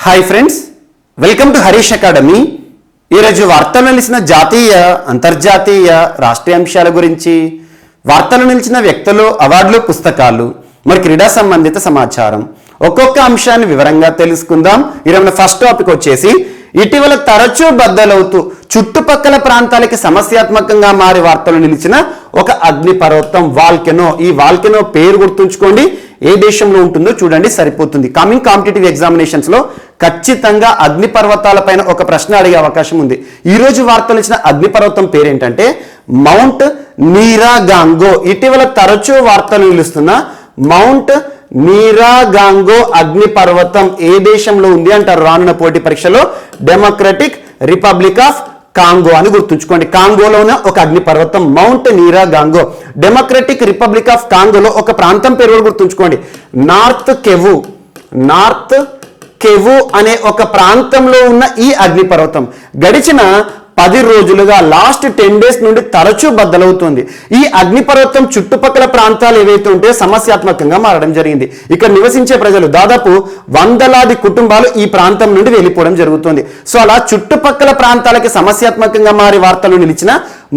Hi friends, welcome to Harish academy. ఈరోజు వార్తలు నిలిచిన జాతీయ, అంతర్జాతీయ, రాష్ట్రీయ అంశాల గురించి, వార్తలు నిలిచిన వ్యక్తులు, అవార్డులు, పుస్తకాలు, మరి క్రీడా సంబంధిత సమాచారం ఒక్కొక్క అంశాన్ని వివరంగా తెలుసుకుందాం. ఈరోజు ఫస్ట్ టాపిక్ వచ్చేసి ఇటీవల తరచూ బద్దలవుతూ చుట్టుపక్కల ప్రాంతాలకి సమస్యాత్మకంగా మారి వార్తలు నిలిచిన ఒక అగ్నిపర్వతం వాల్కెనో. ఈ వాల్కెనో పేరు గుర్తుంచుకోండి, ఏ దేశంలో ఉంటుందో చూడండి, సరిపోతుంది. కమింగ్ కాంపిటేటివ్ ఎగ్జామినేషన్స్ లో ఖచ్చితంగా అగ్నిపర్వతాల పైన ఒక ప్రశ్న అడిగే అవకాశం ఉంది. ఈ రోజు వార్తలు ఇచ్చిన అగ్నిపర్వతం పేరేంటంటే మౌంట్ నీరాగాంగో. ఇటీవల తరచూ వార్తలు నిలుస్తున్న మౌంట్ నీరాగాంగో అగ్నిపర్వతం ఏ దేశంలో ఉంది అంటారు రానున్న పోటీ పరీక్షలో? డెమోక్రటిక్ రిపబ్లిక్ ఆఫ్ కాంగో అని గుర్తుంచుకోండి. కాంగోలోనే ఒక అగ్నిపర్వతం మౌంట్ నీరాగాంగో. డెమోక్రటిక్ రిపబ్లిక్ ఆఫ్ కాంగోలో ఒక ప్రాంతం పేరు కూడా గుర్తుంచుకోండి, నార్త్ కెవు. నార్త్ కెవు అనే ఒక ప్రాంతంలో ఉన్న ఈ అగ్నిపర్వతం గడిచిన 10 రోజులుగా లాస్ట్ 10 days నుండి తరచూ బద్దలవుతుంది. ఈ అగ్నిపర్వతం చుట్టుపక్కల ప్రాంతాలు ఏవైతే ఉంటే సమస్యాత్మకంగా మారడం జరిగింది. ఇక్కడ నివసించే ప్రజలు దాదాపు 100లాది కుటుంబాలు ఈ ప్రాంతం నుండి వెళ్ళిపోవడం జరుగుతుంది. సో అలా చుట్టుపక్కల ప్రాంతాలకి సమస్యాత్మకంగా మారి వార్తలు నిలిచిన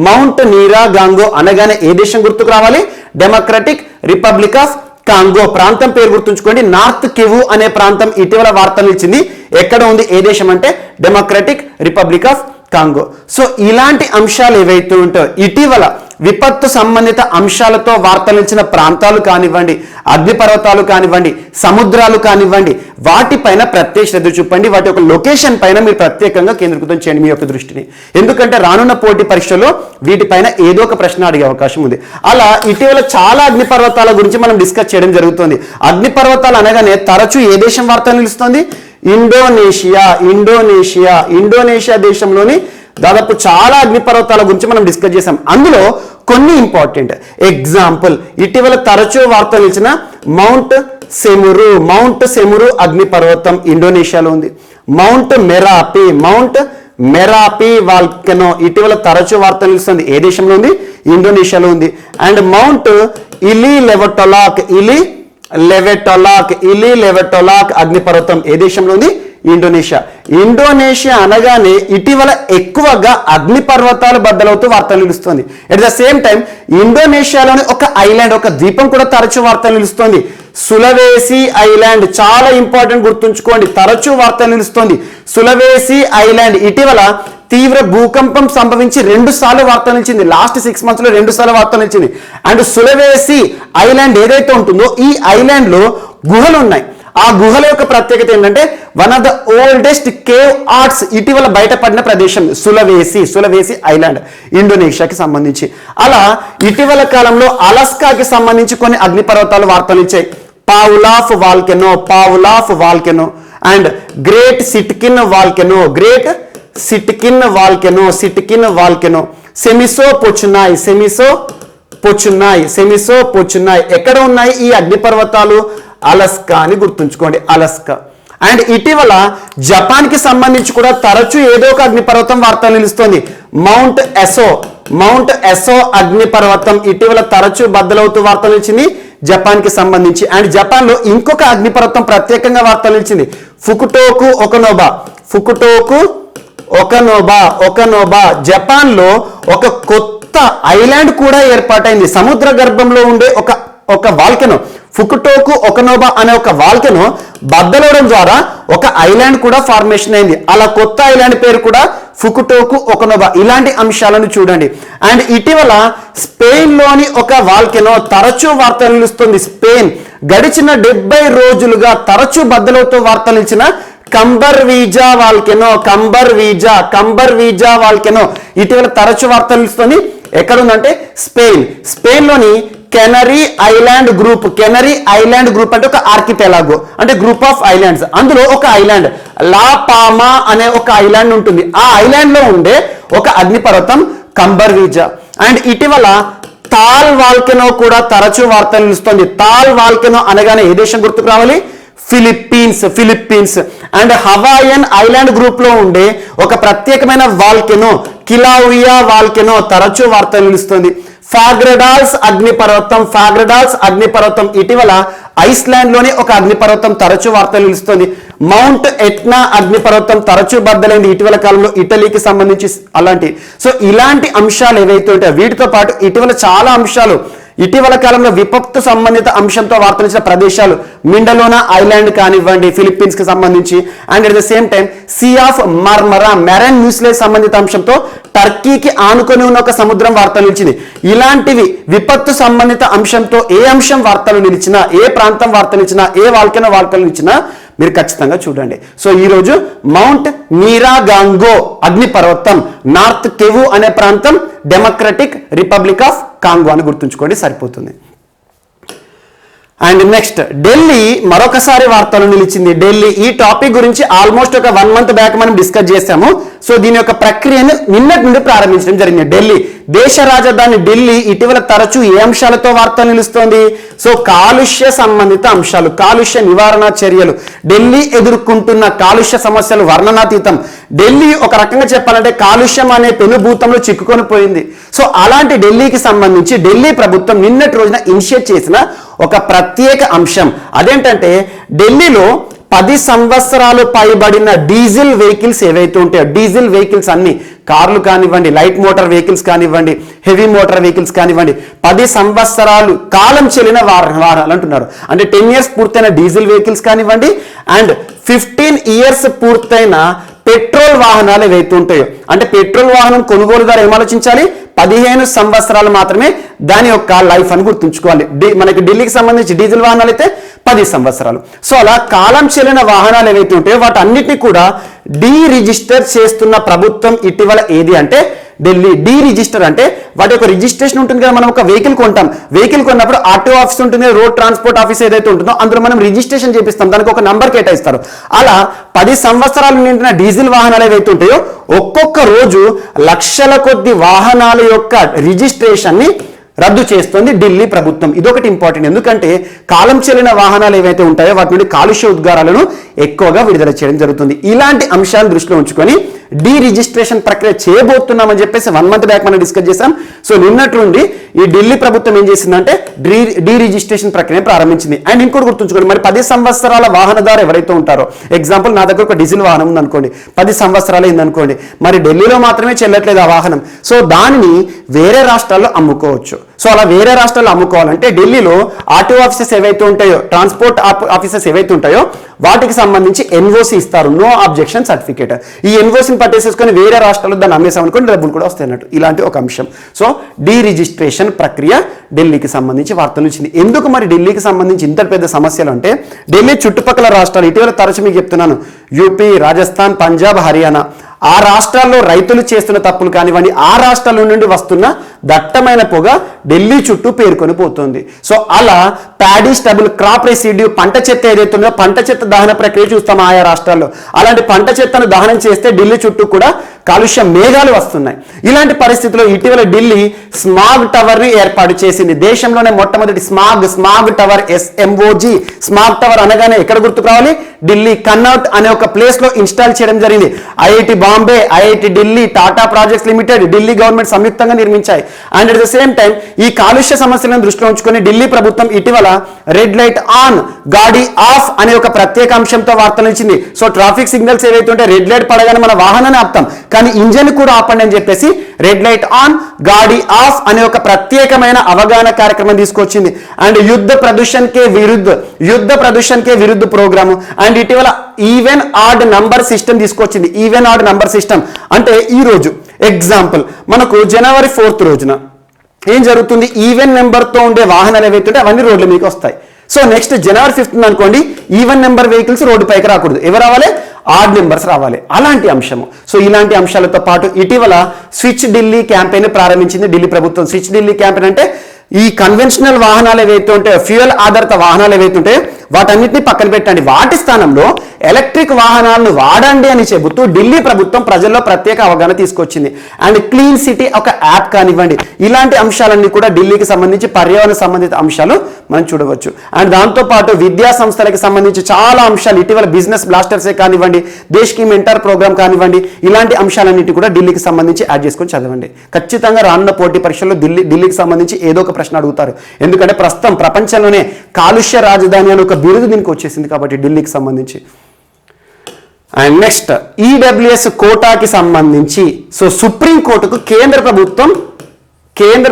మౌంట్ నీరాగాంగో అనగానే ఏ దేశం గుర్తుకు రావాలి? Democratic republic of Congo. ప్రాంతం పేరు గుర్తుంచుకోండి, నార్త్ కివు అనే ప్రాంతం ఇటీవల వార్తలు ఇచ్చింది. ఎక్కడ ఉంది, ఏ దేశం అంటే democratic republic of Congo. So ఇలాంటి అంశాలు ఏవైతే ఉంటాయో ఇటీవల విపత్తు సంబంధిత అంశాలతో వార్తలు ఇచ్చిన ప్రాంతాలు కానివ్వండి, అగ్నిపర్వతాలు కానివ్వండి, సముద్రాలు కానివ్వండి, వాటిపైన ప్రత్యేక శ్రద్ధ చూపండి. వాటి యొక్క లొకేషన్ పైన మీరు ప్రత్యేకంగా కేంద్రీకృతం చేయండి మీ యొక్క దృష్టిని. ఎందుకంటే రానున్న పోటీ పరీక్షలో వీటిపైన ఏదో ఒక ప్రశ్న అడిగే అవకాశం ఉంది. అలా ఇటీవల చాలా అగ్నిపర్వతాల గురించి మనం డిస్కస్ చేయడం జరుగుతుంది. అగ్నిపర్వతాలు అనగానే తరచూ ఏ దేశం వార్తలు నిలుస్తుంది? ఇండోనేషియా. ఇండోనేషియా ఇండోనేషియా దేశంలోని దాదాపు చాలా అగ్నిపర్వతాల గురించి మనం డిస్కస్ చేసాం. అందులో కొన్ని ఇంపార్టెంట్ ఎగ్జాంపుల్ ఇటీవల తరచూ వార్తలు ఇచ్చిన మౌంట్ సెమురు. మౌంట్ సెమురు అగ్నిపర్వతం ఇండోనేషియాలో ఉంది. Mount Merapi. Mount Merapi volcano ఇటీవల తరచూ వార్తలు నిలుస్తుంది. ఏ దేశంలో ఉంది? ఇండోనేషియాలో ఉంది. And Mount Ili Lewotolok. Ili Lewotolok అగ్నిపర్వతం ఏ దేశంలో ఉంది? ఇండోనేషియా. ఇండోనేషియా అనగానే ఇటీవల ఎక్కువగా అగ్నిపర్వతాలు బద్దలవుతూ వార్తలు నిలుస్తుంది. ఎట్ ద సేమ్ టైం ఇండోనేషియాలోని ఒక ఐలాండ్, ఒక ద్వీపం కూడా తరచూ వార్తలు నిలుస్తుంది. సులవేసి ఐలాండ్ చాలా ఇంపార్టెంట్, గుర్తుంచుకోండి, తరచూ వార్తలు నిలుస్తుంది. సులవేసి ఐలాండ్ ఇటీవల తీవ్ర భూకంపం సంభవించి 2 సార్లు వార్త నిలిచింది. లాస్ట్ 6 months లో 2 సార్లు వార్త నిలిచింది. అండ్ సులవేసి ఐలాండ్ ఏదైతే ఉంటుందో ఈ ఐలాండ్ లో గుహలు ఉన్నాయి. ఆ గుహల యొక్క ప్రత్యేకత ఏంటంటే one of the oldest cave arts ఇటీవల బయటపడిన ప్రదేశం సులవేసి ఐలాండ్ ఇండోనేషియాకి సంబంధించి. అలా ఇటీవల కాలంలో అలాస్కాకి సంబంధించి కొన్ని అగ్నిపర్వతాలు వార్తలు ఇచ్చాయి. పావులాఫ్ వాల్కెనో అండ్ గ్రేట్ సిట్కిన్ వాల్కెనో, సెమిసో పొచునాయ్. ఎక్కడ ఉన్నాయి ఈ అగ్నిపర్వతాలు? అలాస్కా అని గుర్తుంచుకోండి, అలాస్కా. అండ్ ఇటీవల జపాన్ కి సంబంధించి కూడా తరచూ ఏదో ఒక అగ్నిపర్వతం వార్తలు నిలుస్తుంది. మౌంట్ ఎసో అగ్నిపర్వతం ఇటీవల తరచూ బద్దలవుతూ వార్తలు నిలిచింది జపాన్ కి సంబంధించి. అండ్ జపాన్ లో ఇంకొక అగ్నిపర్వతం ప్రత్యేకంగా వార్తలు నిలిచింది, ఫుకుటోకు ఒకనోబా. జపాన్ లో ఒక కొత్త ఐలాండ్ కూడా ఏర్పాటైంది. సముద్ర గర్భంలో ఉండే ఒక వాల్కెనో, ఫుకుటోకు ఒకనోబా అనే ఒక వాల్కెనో బద్దలవడం ద్వారా ఒక ఐలాండ్ కూడా ఫార్మేషన్ అయింది. అలా కొత్త ఐలాండ్ పేరు కూడా ఫుకుటోకు ఒకనోబా. ఇలాంటి అంశాలను చూడండి. అండ్ ఇటీవల స్పెయిన్ లోని ఒక వాల్కెనో తరచూ వార్తలు నిలుస్తుంది. స్పెయిన్ గడిచిన 70 రోజులుగా తరచూ బద్దలవుతూ వార్తలు నిలిచిన కంబర్ వీజా వాల్కెనో ఇటీవల తరచూ వార్తలు నిలుస్తుంది. ఎక్కడ ఉందంటే స్పెయిన్ లోని కెనరీ ఐలాండ్ గ్రూప్ అంటే ఒక ఆర్కిపెలాగో అంటే గ్రూప్ ఆఫ్ ఐలాండ్స్. అందులో ఒక ఐలాండ్ లా పామా అనే ఒక ఐలాండ్ ఉంటుంది. ఆ ఐలాండ్ లో ఉండే ఒక అగ్నిపర్వతం కంబర్ వీజా. అండ్ ఇటీవల తాల్ వాల్కెనో కూడా తరచూ వార్తలు నిలుస్తుంది. తాల్ వాల్కెనో అనగానే ఏ దేశం గుర్తుకు రావాలి? Philippines. And Hawaiian island group లో ఉండే ఒక ప్రత్యేకమైన వాల్కెనో కిలావియా వాల్కెనో తరచూ వార్తలు నిలుస్తుంది. ఫాగ్రెడాల్స్ అగ్నిపర్వతం ఇటీవల ఐస్లాండ్ లోని ఒక అగ్నిపర్వతం తరచూ వార్తలు నిలుస్తుంది. మౌంట్ ఎట్నా అగ్నిపర్వతం తరచూ బద్దలైంది ఇటీవల కాలంలో ఇటలీకి సంబంధించి అలాంటి. సో ఇలాంటి అంశాలు ఏవైతే ఉంటాయో వీటితో పాటు ఇటీవల చాలా అంశాలు ఇటీవల కాలంలో విపత్తు సంబంధిత అంశంతో వార్తలించిన ప్రదేశాలు మిండలోనా ఐలాండ్ కానివ్వండి ఫిలిప్పీన్స్ కి సంబంధించి, and at the same time sea of Marmara marine న్యూస్లెస్ సంబంధిత అంశంతో టర్కీకి ఆనుకొని ఉన్న ఒక సముద్రం వార్తలు నిలిచింది. ఇలాంటివి విపత్తు సంబంధిత అంశంతో ఏ అంశం వార్తలు నిలిచినా, ఏ ప్రాంతం వార్తలు నిలిచినా, ఏ వాల్కెనో వార్తలు నిలిచినా మీరు ఖచ్చితంగా చూడండి. సో ఈరోజు మౌంట్ నీరాగాంగో అగ్నిపర్వతం నార్త్ కెవు అనే ప్రాంతం డెమోక్రటిక్ రిపబ్లిక్ ఆఫ్ కాంగో అని గుర్తుంచుకోండి సరిపోతుంది. అండ్ నెక్స్ట్ ఢిల్లీ మరొకసారి వార్తలు నిలిచింది. ఢిల్లీ ఈ టాపిక్ గురించి ఆల్మోస్ట్ ఒక 1 month బ్యాక్ మనం డిస్కస్ చేసాము. సో దీని యొక్క ప్రక్రియను నిన్నటి నుండి ప్రారంభించడం జరిగింది. ఢిల్లీ దేశ రాజధాని ఢిల్లీ ఇటీవల తరచూ ఏ అంశాలతో వార్తలు నిలుస్తోంది? సో కాలుష్య సంబంధిత అంశాలు, కాలుష్య నివారణ చర్యలు, ఢిల్లీ ఎదుర్కొంటున్న కాలుష్య సమస్యలు వర్ణనాతీతం. ఢిల్లీ ఒక రకంగా చెప్పాలంటే కాలుష్యం అనే పెనుభూతంలో చిక్కుకొని పోయింది. సో అలాంటి ఢిల్లీకి సంబంధించి ఢిల్లీ ప్రభుత్వం నిన్నటి రోజున ఇనిషియేట్ చేసిన ఒక ప్రత్యేక అంశం అదేంటంటే ఢిల్లీలో 10 సంవత్సరాలు పైబడిన డీజిల్ వెహికల్స్ ఏవైతే ఉంటాయో, డీజిల్ వెహికల్స్ అన్ని కార్లు కానివ్వండి, లైట్ మోటార్ వెహికల్స్ కానివ్వండి, హెవీ మోటార్ వెహికల్స్ కానివ్వండి, 10 సంవత్సరాలు కాలం చెల్లిన వాహనాలు అంటున్నారు. అంటే 10 years పూర్తయిన డీజిల్ వెహికల్స్ కానివ్వండి అండ్ 15 years పూర్తయిన పెట్రోల్ వాహనాలు ఏవైతే ఉంటాయో, అంటే పెట్రోల్ వాహనం కొనుగోలుదారు ఏం ఆలోచించాలి? 15 సంవత్సరాలు మాత్రమే దాని యొక్క లైఫ్ అని గుర్తుంచుకోవాలి. మనకి ఢిల్లీకి సంబంధించి డీజిల్ వాహనాలు అయితే 10 సంవత్సరాలు. సో అలా కాలం చెల్లిన వాహనాలు ఏవైతే ఉంటాయో వాటన్నిటిని కూడా రిజిస్టర్ చేస్తున్న ప్రభుత్వం ఇటీవల ఏది అంటే ఢిల్లీ. రిజిస్టర్ అంటే వాటి యొక్క రిజిస్ట్రేషన్ ఉంటుంది కదా. మనం ఒక వెహికల్ కొంటాం, వెహికల్ కొన్నప్పుడు ఆర్టీఓ ఆఫీస్ ఉంటుంది, రోడ్ ట్రాన్స్పోర్ట్ ఆఫీస్ ఏదైతే ఉంటుందో అందులో మనం రిజిస్ట్రేషన్ చేపిస్తాం, దానికి ఒక నంబర్ కేటాయిస్తారు. అలా 10 సంవత్సరాలు నిండిన డీజిల్ వాహనాలు ఏవైతే ఉంటాయో ఒక్కొక్క రోజు లక్షల కొద్ది వాహనాల యొక్క రిజిస్ట్రేషన్ ని రద్దు చేస్తుంది ఢిల్లీ ప్రభుత్వం. ఇదొకటి ఇంపార్టెంట్, ఎందుకంటే కాలం చెల్లిన వాహనాలు ఏవైతే ఉంటాయో వాటి నుండి కాలుష్య ఉద్గారాలను ఎక్కువగా విడుదల చేయడం జరుగుతుంది. ఇలాంటి అంశాలను దృష్టిలో ఉంచుకొని రిజిస్ట్రేషన్ ప్రక్రియ చేయబోతున్నామని చెప్పేసి 1 month బ్యాక్ మనం డిస్కస్ చేసాం. సో నిన్నటి నుండి ఈ ఢిల్లీ ప్రభుత్వం ఏం చేసిందంటే రిజిస్ట్రేషన్ ప్రక్రియ ప్రారంభించింది. అండ్ ఇంకోటి గుర్తుంచుకోండి, మరి 10 సంవత్సరాల వాహనదారు ఎవరైతే ఉంటారో, ఎగ్జాంపుల్ నా దగ్గర ఒక డీజిల్ వాహనం ఉందనుకోండి, 10 సంవత్సరాలు అయిందనుకోండి, మరి ఢిల్లీలో మాత్రమే చెల్లట్లేదు ఆ వాహనం. సో దానిని వేరే రాష్ట్రాల్లో అమ్ముకోవచ్చు. సో అలా వేరే రాష్ట్రాల్లో అమ్ముకోవాలంటే ఢిల్లీలో ఆర్టీఓ ఆఫీసెస్ ఏవైతే ఉంటాయో, ట్రాన్స్పోర్ట్ ఆఫీసెస్ ఏవైతే ఉంటాయో వాటికి సంబంధించి ఎన్ఓసి ఇస్తారు, నో అబ్జెక్షన్ సర్టిఫికేట్. ఈ ఎన్ఓసిని పట్టేసేసుకొని వేరే రాష్ట్రాల్లో దాన్ని అమ్మేసామనుకోండి డబ్బులు కూడా వస్తాయి అన్నట్టు. ఇలాంటి ఒక అంశం. సో రిజిస్ట్రేషన్ ప్రక్రియ ఢిల్లీకి సంబంధించి వార్తలు వచ్చింది. ఎందుకు మరి ఢిల్లీకి సంబంధించి ఇంత పెద్ద సమస్యలు అంటే ఢిల్లీ చుట్టుపక్కల రాష్ట్రాలు ఇటీవల తరచు మీకు చెప్తున్నాను, యూపీ, రాజస్థాన్, పంజాబ్, హర్యానా, ఆ రాష్ట్రాల్లో రైతులు చేస్తున్న తప్పులు కానివ్వండి, ఆ రాష్ట్రాల నుండి వస్తున్న దట్టమైన పొగ ఢిల్లీ చుట్టూ పేరుకొని పోతుంది. సో అలా ప్యాడీ స్టబుల్ క్రాప్ రెసిడ్యూ పంట చెత్త ఏదైతే ఉందో పంట చెత్త దహన ప్రక్రియ చూస్తాం ఆయా రాష్ట్రాల్లో. అలాంటి పంట చెత్తను దహనం చేస్తే ఢిల్లీ చుట్టూ కూడా కాలుష్య మేఘాలు వస్తున్నాయి. ఇలాంటి పరిస్థితుల్లో ఇటీవల ఢిల్లీ స్మాగ్ టవర్ ని ఏర్పాటు చేసింది. దేశంలోనే మొట్టమొదటి smog tower, SMOG. Smog tower అనగానే ఎక్కడ గుర్తుకు రావాలి? ఢిల్లీ కన్నౌట్ అనే ఒక ప్లేస్ లో ఇన్స్టాల్ చేయడం జరిగింది. IIT Bombay, IIT Delhi, Tata projects limited, Delhi government సంయుక్తంగా నిర్మించాయి. And at the same time ఈ కాలుష్య సమస్యలను దృష్టిలో ఉంచుకొని ఢిల్లీ ప్రభుత్వం ఇటీవల red light on gaadi off అనే ఒక ప్రత్యేక అంశంతో వార్తలు ఇచ్చింది. సో ట్రాఫిక్ సిగ్నల్స్ ఏవైతే ఉంటే రెడ్ లైట్ పడగానే మన వాహనాన్ని ఆపుతాం, కానీ ఇంజన్ కూడా ఆపండి అని చెప్పేసి red light on gaadi off అనే ఒక ప్రత్యేకమైన అవగాహన కార్యక్రమం తీసుకొచ్చింది. అండ్ యుద్ధ ప్రదూషణ్ కే విరుద్ధ ప్రోగ్రామ్. అండ్ ఇటీవల ఈవెన్ ఆడ్ నంబర్ సిస్టమ్ తీసుకొచ్చింది. ఈవెన్ ఆడ్ నంబర్ సిస్టమ్ అంటే ఈ రోజు ఎగ్జాంపుల్ మనకు January 4th రోజున ఏం జరుగుతుంది? ఈవెన్ నెంబర్తో ఉండే వాహనాలు ఏవైతే ఉంటే అవన్నీ రోడ్ల మీకు వస్తాయి. సో నెక్స్ట్ January 5th అనుకోండి, ఈవెన్ నెంబర్ వెహికల్స్ రోడ్డు పైకి రాకూడదు, ఎవరు రావాలి? ఆడ్ నెంబర్స్ రావాలి. అలాంటి అంశము. సో ఇలాంటి అంశాలతో పాటు ఇటీవల స్విచ్ ఢిల్లీ క్యాంపెయిన్ ప్రారంభించింది ఢిల్లీ ప్రభుత్వం. స్విచ్ ఢిల్లీ క్యాంపెయిన్ అంటే ఈ కన్వెన్షనల్ వాహనాలు ఏవైతే ఉంటాయో, ఫ్యూయల్ ఆధారిత వాహనాలు ఏవైతే ఉంటాయో వాటన్నిటిని పక్కన పెట్టండి, వాటి స్థానంలో ఎలక్ట్రిక్ వాహనాలను వాడండి అని చెబుతూ ఢిల్లీ ప్రభుత్వం ప్రజల్లో ప్రత్యేక అవగాహన తీసుకొచ్చింది. అండ్ క్లీన్ సిటీ ఒక యాప్ కానివ్వండి, ఇలాంటి అంశాలన్నీ కూడా ఢిల్లీకి సంబంధించి పర్యావరణ సంబంధిత అంశాలు మనం చూడవచ్చు. అండ్ దాంతోపాటు విద్యా సంస్థలకు సంబంధించి చాలా అంశాలు ఇటీవల బిజినెస్ బ్లాస్టర్సే కానివ్వండి, దేశ్ కి మెంటర్ ప్రోగ్రామ్ కానివ్వండి, ఇలాంటి అంశాలన్నిటి కూడా ఢిల్లీకి సంబంధించి యాడ్ చేసుకొని చదవండి. ఖచ్చితంగా రానున్న పోటీ పరీక్షల్లో ఢిల్లీకి సంబంధించి ఏదో ఒక ప్రశ్న అడుగుతారు. ఎందుకంటే ప్రస్తుతం ప్రపంచంలోనే కాలుష్య రాజధాని అని ఒక బిరుదు దీనికి వచ్చేసింది కాబట్టి ఢిల్లీకి సంబంధించి. అండ్ నెక్స్ట్ ఈడబ్ల్యూఎస్ కోటాకి సంబంధించి సో సుప్రీంకోర్టుకు కేంద్ర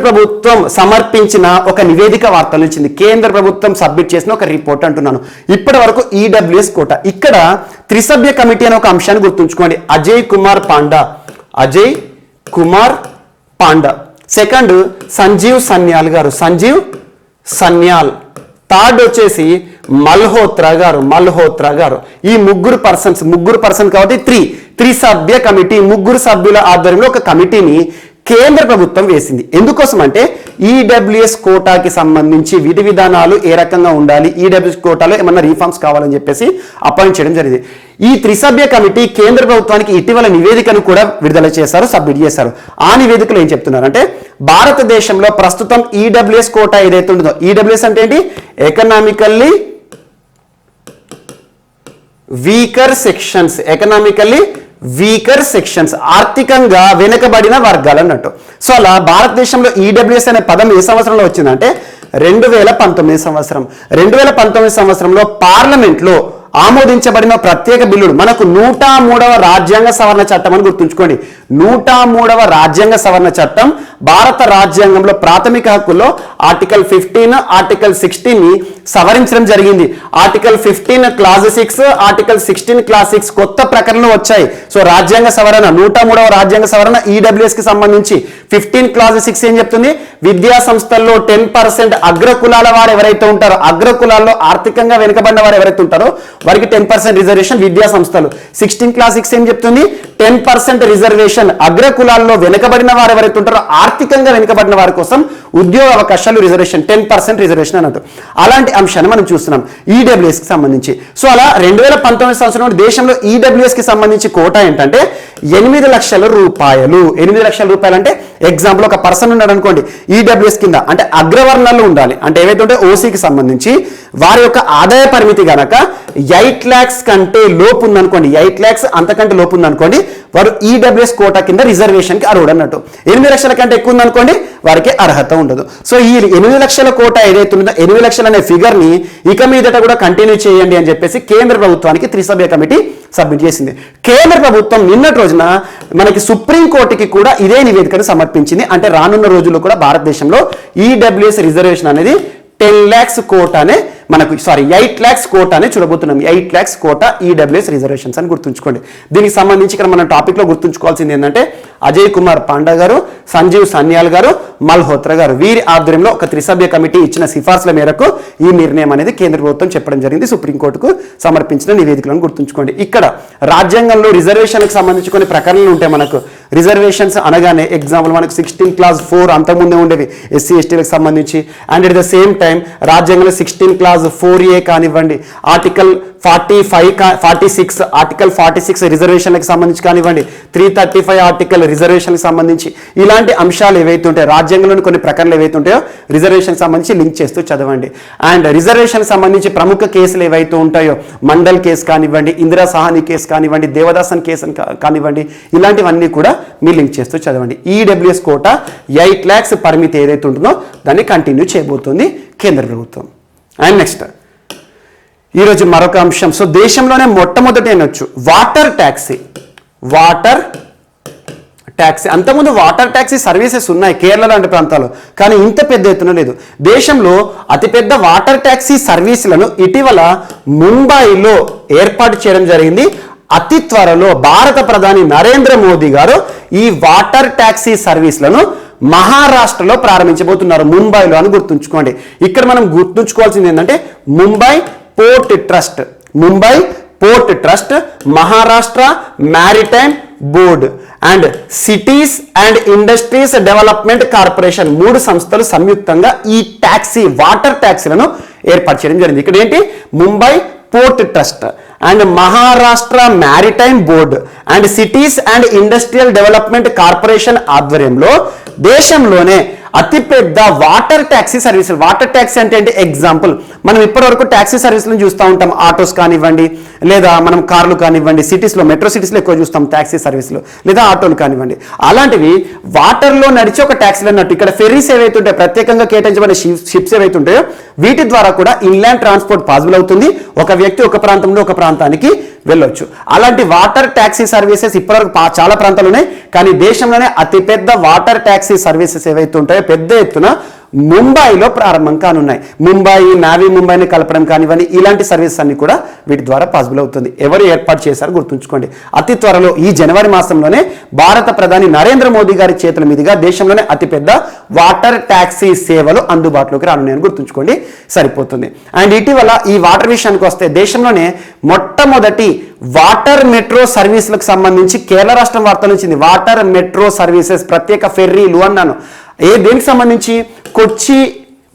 ప్రభుత్వం సమర్పించిన ఒక నివేదిక వార్తలు ఇచ్చింది. కేంద్ర ప్రభుత్వం సబ్మిట్ చేసిన ఒక రిపోర్ట్ అంటున్నాను. ఇప్పటి వరకు ఈడబ్ల్యూఎస్ కోటా, ఇక్కడ త్రిసభ్య కమిటీ అనే ఒక అంశాన్ని గుర్తుంచుకోండి. అజయ్ కుమార్ పాండా, సెకండ్ సంజీవ్ సన్యాల్, థర్డ్ వచ్చేసి మల్హోత్రా గారు. ఈ ముగ్గురు పర్సన్ కాబట్టి త్రిసభ్య కమిటీ, ముగ్గురు సభ్యుల ఆధ్వర్యంలో ఒక కమిటీని కేంద్ర ప్రభుత్వం వేసింది. ఎందుకోసం అంటే ఈడబ్ల్యూఎస్ కోటాకి సంబంధించి విధి విధానాలు ఏ రకంగా ఉండాలి, ఈడబ్ల్యూఎస్ కోటాలో ఏమన్నా రీఫార్మ్స్ కావాలని చెప్పేసి అపాయింట్ చేయడం జరిగింది. ఈ త్రిసభ్య కమిటీ కేంద్ర ప్రభుత్వానికి ఇటీవల నివేదికను కూడా విడుదల చేశారు, సబ్మిట్ చేశారు. ఆ నివేదికలో ఏం చెప్తున్నారంటే భారతదేశంలో ప్రస్తుతం ఈడబ్ల్యూఎస్ కోటా ఏదైతే ఉంటుందో, ఈడబ్ల్యూఎస్ అంటే ఏంటి, ఎకనామికల్లీ వీకర్ సెక్షన్స్, ఆర్థికంగా వెనుకబడిన వర్గాలు అన్నట్టు. సో అలా భారతదేశంలో ఈడబ్ల్యూఎస్ అనే పదం ఏ సంవత్సరంలో వచ్చిందంటే 2019 సంవత్సరంలో పార్లమెంట్లో ఆమోదించబడిన ప్రత్యేక బిల్లులు మనకు 103వ రాజ్యాంగ సవరణ చట్టం అని గుర్తుంచుకోండి. 103వ రాజ్యాంగ సవరణ చట్టం భారత రాజ్యాంగంలో ప్రాథమిక హక్కుల్లో ఆర్టికల్ 15, ఆర్టికల్ 16 ని సవరించడం జరిగింది. ఆర్టికల్ 15 క్లాజ్ 6, ఆర్టికల్ 16 క్లాజ్ 6 కొత్త ప్రకరణలు వచ్చాయి. సో రాజ్యాంగ సవరణ 103వ రాజ్యాంగ సవరణ ఈడబ్ల్యూఎస్ కి సంబంధించి 15 క్లాజ్ 6 ఏం చెప్తుంది, విద్యా సంస్థల్లో 10% అగ్రకులాల వారు ఎవరైతే ఉంటారో, అగ్రకులాల్లో ఆర్థికంగా వెనుకబడిన వారు ఎవరైతే ఉంటారో వారికి 10% రిజర్వేషన్ విద్యా సంస్థలు. 16 క్లాస్ 6 ఏం చెప్తుంది, 10% రిజర్వేషన్ అగ్రకులాల్లో వెనుకబడిన వారు ఎవరైతే ఉంటారో ఆర్థికంగా వెనుకబడిన వారి కోసం ఉద్యోగ అవకాశాలు రిజర్వేషన్, 10% రిజర్వేషన్ అన్నట్టు. అలాంటి అంశాన్ని మనం చూస్తున్నాం ఈడబ్ల్యూఎస్ కి సంబంధించి. సో అలా 2019 సంవత్సరంలో దేశంలో ఈడబ్ల్యూఎస్ కి సంబంధించి కోటా ఏంటంటే 8 లక్షల రూపాయలు. 8 లక్షల రూపాయలు అంటే ఎగ్జాంపుల్ ఒక పర్సన్ ఉన్నాడు అనుకోండి ఈడబ్ల్యూఎస్ కింద, అంటే అగ్రవర్ణాలు ఉండాలి, అంటే ఏవైతే ఉంటే ఓసీకి సంబంధించి వారి యొక్క ఆదాయ పరిమితి గనక 8 lakhs కంటే లోపు ఉందనుకోండి, 8 lakhs అంతకంటే లోపు ఉందనుకోండి, వారు ఈడబ్ల్యూఎస్ కోటా కింద రిజర్వేషన్ కి అర్హుడు అన్నట్టు. 8 లక్షల కంటే ఎక్కువ ఉందనుకోండి వారికి అర్హత ఉండదు. సో ఈ 8 లక్షల కోటా ఏదైతే ఉందో 8 లక్షలు అనే ఫిగర్ ని ఇక మీదట కూడా కంటిన్యూ చేయండి అని చెప్పేసి కేంద్ర ప్రభుత్వానికి త్రిసభ్య కమిటీ సబ్మిట్ చేసింది. కేంద్ర ప్రభుత్వం నిన్నటి రోజున మనకి సుప్రీంకోర్టుకి కూడా ఇదే నివేదికను సమర్పించింది. అంటే రానున్న రోజుల్లో కూడా భారతదేశంలో ఈడబ్ల్యూఎస్ రిజర్వేషన్ అనేది 10 lakhs కోటానే మనకు 8 lakhs కోటానే చూడబోతున్నాం. 8 lakhs కోటా ఈడబ్ల్యూఎస్ రిజర్వేషన్స్ అని గుర్తుంచుకోండి. దీనికి సంబంధించి ఇక్కడ మన టాపిక్ లో గుర్తుంచుకోవాల్సింది ఏంటంటే అజయ్ కుమార్ పాండా గారు, సంజీవ్ సన్యాల్ గారు, మల్హోత్రా గారు, వీరి ఆధ్వర్యంలో ఒక త్రిసభ్య కమిటీ ఇచ్చిన సిఫార్సుల మేరకు ఈ నిర్ణయం అనేది కేంద్ర ప్రభుత్వం చెప్పడం జరిగింది. సుప్రీంకోర్టుకు సమర్పించిన నివేదికలను గుర్తుంచుకోండి. ఇక్కడ రాజ్యాంగంలో రిజర్వేషన్కి సంబంధించి కొన్ని ప్రకరణలు ఉంటాయి. మనకు రిజర్వేషన్స్ అనగానే ఎగ్జాంపుల్ మనకు 16 clause 4 అంతకుముందే ఉండేవి ఎస్సీ ఎస్టీలకు సంబంధించి. And at the same time రాజ్యాంగంలో 16 clause 4A కానివ్వండి, ఆర్టికల్ 46 ఆర్టికల్ 46 రిజర్వేషన్లకు సంబంధించి కానివ్వండి, 335 ఆర్టికల్ రిజర్వేషన్కి సంబంధించి ఇలాంటి అంశాలు ఏవైతే ఉంటాయో రాజ్యాంగంలోని కొన్ని ప్రకరణలు ఏవైతే ఉంటాయో రిజర్వేషన్ సంబంధించి లింక్ చేస్తూ చదవండి. అండ్ రిజర్వేషన్ సంబంధించి ప్రముఖ కేసులు ఏవైతే ఉంటాయో మండల్ కేసు కానివ్వండి, ఇందిరా సహాని కేసు కానివ్వండి, దేవదాసన్ కేసు కానివ్వండి, ఇలాంటివన్నీ కూడా మీరు లింక్ చేస్తూ చదవండి. ఈడబ్ల్యూఎస్ కోటా 8 lakhs పరిమితి ఏదైతే ఉంటుందో దాన్ని కంటిన్యూ చేయబోతుంది కేంద్ర ప్రభుత్వం. అండ్ నెక్స్ట్ ఈరోజు మరొక అంశం. సో దేశంలోనే మొట్టమొదటి అనొచ్చు వాటర్ ట్యాక్సీ. అంతకుముందు వాటర్ ట్యాక్సీ సర్వీసెస్ ఉన్నాయి కేరళ లాంటి ప్రాంతాల్లో, కానీ ఇంత పెద్ద ఎత్తున లేదు. దేశంలో అతిపెద్ద వాటర్ ట్యాక్సీ సర్వీసులను ఇటీవల ముంబైలో ఏర్పాటు చేయడం జరిగింది. అతి త్వరలో భారత ప్రధాని నరేంద్ర మోదీ గారు ఈ వాటర్ ట్యాక్సీ సర్వీసులను మహారాష్ట్రలో ప్రారంభించబోతున్నారు, ముంబైలో అని గుర్తుంచుకోండి. ఇక్కడ మనం గుర్తుంచుకోవాల్సింది ఏంటంటే Mumbai port trust, Maharashtra maritime board and cities and industries development corporation 3 సంస్థలు సంయుక్తంగా ఈ వాటర్ ట్యాక్సీలను ఏర్పాటు చేయడం జరిగింది. ఇక్కడ ఏంటి Mumbai port trust and Maharashtra maritime board and cities and industrial development corporation ఆధ్వర్యంలో దేశంలోనే అతిపెద్ద వాటర్ ట్యాక్సీ సర్వీసులు. వాటర్ ట్యాక్సీ అంటే ఏంటి, ఎగ్జాంపుల్ మనం ఇప్పటివరకు ట్యాక్సీ సర్వీసులను చూస్తూ ఉంటాం, ఆటోస్ కానివ్వండి లేదా మనం కార్లు కానివ్వండి, సిటీస్లో మెట్రో సిటీస్లో ఎక్కువ చూస్తాం ట్యాక్సీ సర్వీసులు లేదా ఆటోలు కానివ్వండి. అలాంటివి వాటర్లో నడిచి ఒక ట్యాక్సీలు అన్నట్టు. ఇక్కడ ఫెర్రీస్ ఏవైతే ఉంటాయో ప్రత్యేకంగా కేటాయించబడిన షిప్స్ ఏవైతే ఉంటాయో వీటి ద్వారా కూడా ఇన్లాండ్ ట్రాన్స్పోర్ట్ పాసిబుల్ అవుతుంది. ఒక వ్యక్తి ఒక ప్రాంతంలో ఒక ప్రాంతానికి వెళ్ళొచ్చు. అలాంటి వాటర్ ట్యాక్సీ సర్వీసెస్ ఇప్పటివరకు చాలా ప్రాంతాలు ఉన్నాయి, కానీ దేశంలోనే అతిపెద్ద వాటర్ ట్యాక్సీ సర్వీసెస్ ఏవైతే ఉంటాయో పెద్ద ఎత్తున ముంబైలో ప్రారంభం కానున్నాయి. నావీ ముంబైని కలపడం కానివ్వండి, ఇలాంటి సర్వీసెస్ అన్ని కూడా వీటి ద్వారా పాసిబుల్ అవుతుంది. ఎవరు ఏర్పాటు చేశారో గుర్తుంచుకోండి. అతి త్వరలో ఈ జనవరి మాసంలోనే భారత ప్రధాని నరేంద్ర మోదీ గారి చేతుల మీదుగా దేశంలోనే అతిపెద్ద వాటర్ ట్యాక్సీ సేవలు అందుబాటులోకి రానున్నాయని గుర్తుంచుకోండి, సరిపోతుంది. అండ్ ఇటీవల ఈ వాటర్ విషయానికి వస్తే దేశంలోనే మొట్టమొదటి వాటర్ మెట్రో సర్వీసులకు సంబంధించి కేరళ రాష్ట్రం వార్తలు ఇచ్చింది. వాటర్ మెట్రో సర్వీసెస్, ప్రత్యేక ఫెర్రీలు అన్నాను. దేనికి సంబంధించి? కొచ్చి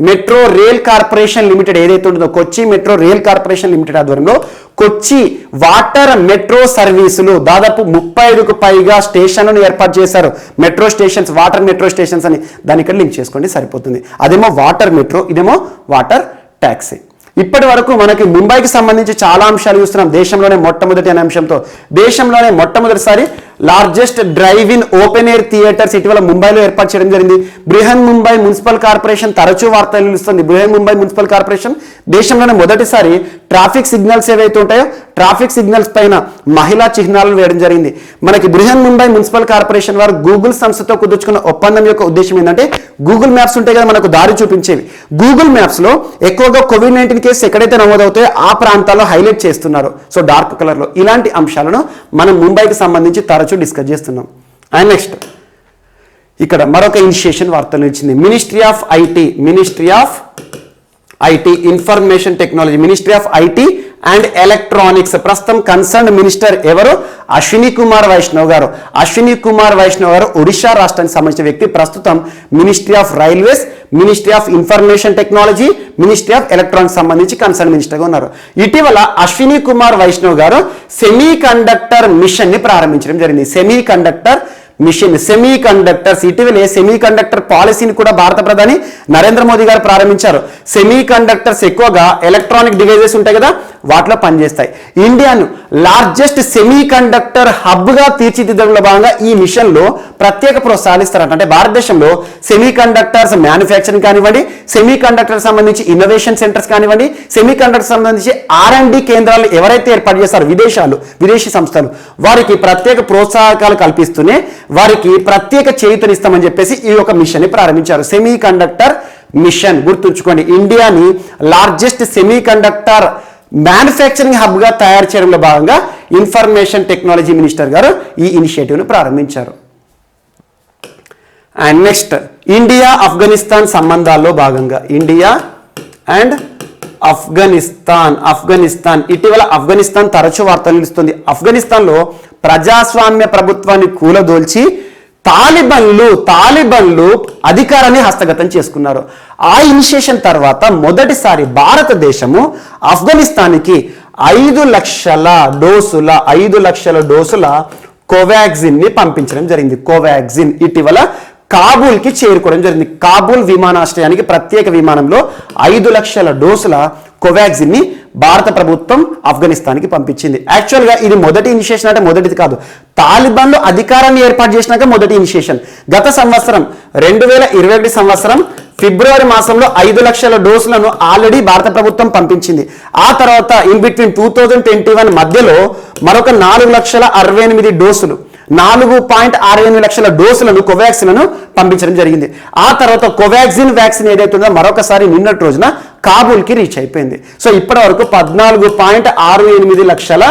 మెట్రో రైల్ కార్పొరేషన్ లిమిటెడ్ ఏదైతే ఉంటుందో, కొచ్చి మెట్రో రైల్ కార్పొరేషన్ లిమిటెడ్ ఆధ్వర్యంలో కొచ్చి వాటర్ మెట్రో సర్వీసులు దాదాపు 35కు పైగా స్టేషన్లను ఏర్పాటు చేశారు. Metro stations, water metro stations అని దాని ఇక్కడ లింక్ చేసుకోండి, సరిపోతుంది. అదేమో వాటర్ మెట్రో, ఇదేమో వాటర్ ట్యాక్సీ. ఇప్పటి వరకు మనకి ముంబైకి సంబంధించి చాలా అంశాలు చూస్తున్నాం. దేశంలోనే మొట్టమొదటి అనే అంశంతో దేశంలోనే మొట్టమొదటిసారి largest drive in open air theatres ఇటీవల ముంబైలో ఏర్పాటు చేయడం జరిగింది. బృహన్ ముంబై మున్సిపల్ కార్పొరేషన్ తరచూ వార్తలు నిలుస్తుంది. బృహన్ ముంబై మున్సిపల్ కార్పొరేషన్ దేశంలోనే మొదటిసారి ట్రాఫిక్ సిగ్నల్స్ ఏవైతే ఉంటాయో ట్రాఫిక్ సిగ్నల్స్ పైన మహిళా చిహ్నాలను వేయడం జరిగింది. మనకి బృహన్ ముంబై మున్సిపల్ కార్పొరేషన్ వారు గూగుల్ సంస్థతో కుదుర్చుకున్న ఒప్పందం యొక్క ఉద్దేశం ఏంటంటే, గూగుల్ మ్యాప్స్ ఉంటాయి కదా మనకు దారి చూపించేవి, గూగుల్ మ్యాప్స్ లో ఎక్కువగా కోవిడ్-19 కేసు ఎక్కడైతే నమోదవుతాయో ఆ ప్రాంతాల్లో హైలైట్ చేస్తున్నారు. సో డార్క్ కలర్ లో ఇలాంటి అంశాలను మనం ముంబైకి సంబంధించి తరచూ డిస్కస్ చేస్తున్నాం. అండ్ నెక్స్ట్ ఇక్కడ మరొక ఇనిషియేషన్ వార్తలు ఇచ్చింది. Ministry of IT information technology, ministry of IT and electronics. ప్రస్తుతం కన్సర్న్ మినిస్టర్ ఎవరు? అశ్విని కుమార్ వైష్ణవ్ గారు. అశ్విని కుమార్ వైష్ణవ్ గారు ఒడిశా రాష్ట్రానికి సంబంధించిన వ్యక్తి. ప్రస్తుతం ministry of railways, ministry of information technology, ministry of electronics సంబంధించి కన్సర్న్ మినిస్టర్గా ఉన్నారు. ఇటీవల అశ్విని కుమార్ వైష్ణవ్ గారు సెమీ కండక్టర్ మిషన్ ని ప్రారంభించడం జరిగింది. సెమీ కండక్టర్స్ ఇటీవలే సెమీ కండక్టర్ పాలసీని కూడా భారత ప్రధాని నరేంద్ర మోదీ గారు ప్రారంభించారు. సెమీ కండక్టర్స్ ఎక్కువగా ఎలక్ట్రానిక్ డివైజెస్ ఉంటాయి కదా, వాటిలో పనిచేస్తాయి. ఇండియాను లార్జెస్ట్ సెమీ కండక్టర్ హబ్ గా తీర్చిదిద్దడంలో భాగంగా ఈ మిషన్ లో ప్రత్యేక ప్రోత్సాహాలు ఇస్తారంట. అంటే భారతదేశంలో సెమీ కండక్టర్స్ మ్యానుఫ్యాక్చరింగ్ కానివ్వండి, సెమీ కండక్టర్ సంబంధించి ఇన్నోవేషన్ సెంటర్స్ కానివ్వండి, సెమీ కండక్టర్ సంబంధించి R&D కేంద్రాలు ఎవరైతే ఏర్పాటు చేస్తారో విదేశీ సంస్థలు, వారికి ప్రత్యేక ప్రోత్సాహకాలు కల్పిస్తూనే వారికి ప్రత్యేక చేయూతనిస్తామని చెప్పేసి ఈ యొక్క మిషన్ ని ప్రారంభించారు. సెమీ కండక్టర్ మిషన్ గుర్తుంచుకోండి. ఇండియాని largest semi conductor manufacturing hub గా తయారు చేయడంలో భాగంగా ఇన్ఫర్మేషన్ టెక్నాలజీ మినిస్టర్ గారు ఈ ఇనిషియేటివ్ ను ప్రారంభించారు. అండ్ నెక్స్ట్ ఇండియా ఆఫ్ఘనిస్తాన్ సంబంధాల్లో భాగంగా ఇండియా అండ్ ఆఫ్ఘనిస్తాన్ ఇటీవల ఆఫ్ఘనిస్తాన్ తరచూ వార్తలు నిలుస్తుంది. ఆఫ్ఘనిస్తాన్లో ప్రజాస్వామ్య ప్రభుత్వాన్ని కూలదోల్చి తాలిబన్లు అధికారాన్ని హస్తగతం చేసుకున్నారు. ఆ ఇనిషియేషన్ తర్వాత మొదటిసారి భారతదేశము ఆఫ్ఘనిస్తాన్కి 5 లక్షల డోసుల కోవాక్సిన్ ని పంపించడం జరిగింది. కోవాక్సిన్ ఇటీవల కాబూల్కి చేరుకోవడం జరిగింది. కాబూల్ విమానాశ్రయానికి ప్రత్యేక విమానంలో 5 లక్షల డోసుల కోవాక్సిన్ ని భారత ప్రభుత్వం ఆఫ్ఘనిస్తాన్కి పంపించింది. యాక్చువల్గా ఇది మొదటి ఇనిషియేషన్ అంటే మొదటిది కాదు, తాలిబాన్లు అధికారాన్ని ఏర్పాటు చేసినాక మొదటి ఇనిషియేషన్. గత సంవత్సరం 2021 సంవత్సరం ఫిబ్రవరి మాసంలో 5 లక్షల డోసులను ఆల్రెడీ భారత ప్రభుత్వం పంపించింది. ఆ తర్వాత ఇన్ బిట్వీన్ 2021 మధ్యలో మరొక 4,68,000 డోసులు 4.68 లక్షల డోసులను కోవాక్సిన్లను పంపించడం జరిగింది. ఆ తర్వాత కోవాక్సిన్ వ్యాక్సిన్ ఏదైతే ఉందో మరొకసారి నిన్నటి రోజున కాబూల్కి రీచ్ అయిపోయింది. సో ఇప్పటి వరకు 14.68 లక్షల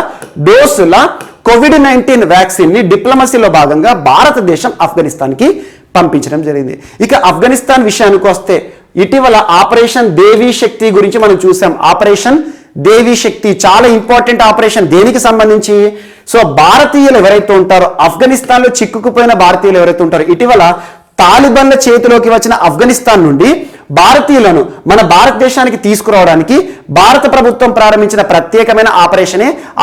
డోసుల కోవిడ్-19 వ్యాక్సిన్ ని డిప్లొమసీలో భాగంగా భారతదేశం ఆఫ్ఘనిస్తాన్కి పంపించడం జరిగింది. ఇక ఆఫ్ఘనిస్తాన్ విషయానికి వస్తే ఇటీవల ఆపరేషన్ దేవీ శక్తి గురించి మనం చూసాం. ఆపరేషన్ దేవీ శక్తి చాలా ఇంపార్టెంట్ ఆపరేషన్. దేనికి సంబంధించి? సో భారతీయులు ఎవరైతే ఉంటారో, ఆఫ్ఘనిస్తాన్లో చిక్కుకుపోయిన భారతీయులు ఎవరైతే ఉంటారో, ఇటీవల తాలిబాన్ల చేతిలోకి వచ్చిన ఆఫ్ఘనిస్తాన్ నుండి భారతీయులను మన భారతదేశానికి తీసుకురావడానికి భారత ప్రభుత్వం ప్రారంభించిన ప్రత్యేకమైన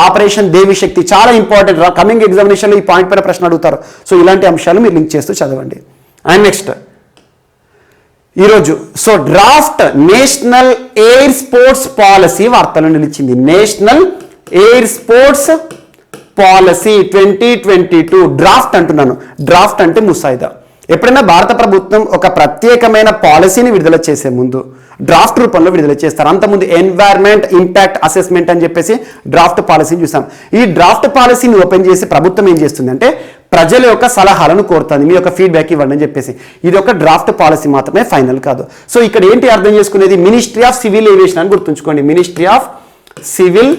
ఆపరేషన్ దేవీ శక్తి. చాలా ఇంపార్టెంట్. కమింగ్ ఎగ్జామినేషన్లో ఈ పాయింట్ పైన ప్రశ్న అడుగుతారు. సో ఇలాంటి అంశాలు మీరు లింక్ చేస్తూ చదవండి. అండ్ నెక్స్ట్ ఈరోజు draft national air sports policy వార్తలు నిలిచింది. National air sports policy 2022 draft అంటున్నాను. డ్రాఫ్ట్ అంటే ముసాయిదా. ఎప్పుడైనా భారత ప్రభుత్వం ఒక ప్రత్యేకమైన పాలసీని విడుదల చేసే ముందు డ్రాఫ్ట్ రూపంలో విడుదల చేస్తారు. అంతకుముందు ఎన్వైర్న్మెంట్ ఇంపాక్ట్ అసెస్మెంట్ అని చెప్పేసి డ్రాఫ్ట్ పాలసీని చూసాం. ఈ డ్రాఫ్ట్ పాలసీని ఓపెన్ చేసి ప్రభుత్వం ఏం చేస్తుంది అంటే ప్రజల యొక్క సలహాలను కోరుతుంది, మీ యొక్క ఫీడ్బ్యాక్ ఇవ్వండి అని చెప్పేసి. ఇది ఒక డ్రాఫ్ట్ పాలసీ మాత్రమే, ఫైనల్ కాదు. సో ఇక్కడ ఏంటి అర్థం చేసుకునేది, మినిస్ట్రీ ఆఫ్ సివిల్ ఏవియేషన్ అని గుర్తుంచుకోండి. Ministry of civil